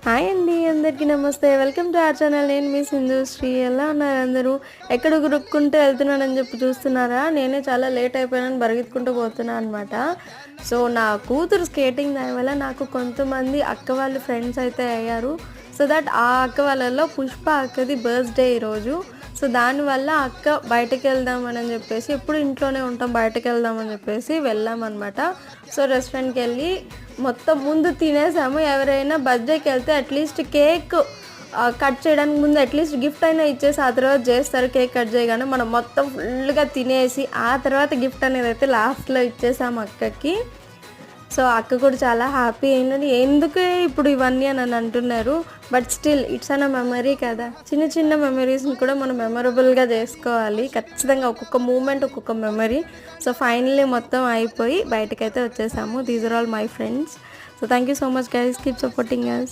Hi అండి, అందరికీ నమస్తే. Welcome to our channel. నేను మీ సింధుశ్రీ. ఎలా ఉన్నారు అందరూ? ఎక్కడ గురుక్కుంటూ వెళ్తున్నానని చెప్పి చూస్తున్నారా? నేనే చాలా లేట్ అయిపోయానని పరిగెత్తుకుంటూ పోతున్నాను అనమాట. సో నా కూతురు స్కేటింగ్ దాని వల్ల నాకు కొంతమంది అక్క వాళ్ళు ఫ్రెండ్స్ అయితే అయ్యారు. సో దట్ ఆ అక్క వాళ్ళలో పుష్ప అక్కది బర్త్డే ఈరోజు. సో దానివల్ల అక్క బయటకు వెళ్దామని చెప్పేసి, ఎప్పుడు ఇంట్లోనే ఉంటాం, బయటకు వెళ్దామని చెప్పేసి వెళ్ళామన్నమాట. సో రెస్టారెంట్కి వెళ్ళి మొత్తం ముందు తినేసాము. ఎవరైనా బర్త్డేకి వెళ్తే అట్లీస్ట్ కేక్ కట్ చేయడానికి ముందు అట్లీస్ట్ గిఫ్ట్ అయినా ఇచ్చేసి ఆ తర్వాత చేస్తారు. కేక్ కట్ చేయగానే మనం మొత్తం ఫుల్గా తినేసి ఆ తర్వాత గిఫ్ట్ అనేది అయితే లాస్ట్లో ఇచ్చేసాము అక్కకి. సో అక్క కూడా చాలా హ్యాపీ అయిందని, ఎందుకే ఇప్పుడు ఇవన్నీ అని అంటున్నారు. But still it's an memory కదా. చిన్న చిన్న మెమరీస్ని కూడా మనం మెమరబుల్గా చేసుకోవాలి ఖచ్చితంగా. ఒక్కొక్క మూమెంట్ ఒక్కొక్క మెమరీ. సో ఫైనల్లీ మొత్తం అయిపోయి బయటకైతే వచ్చేసాము. These are all my friends. So thank you so much guys, keep supporting us.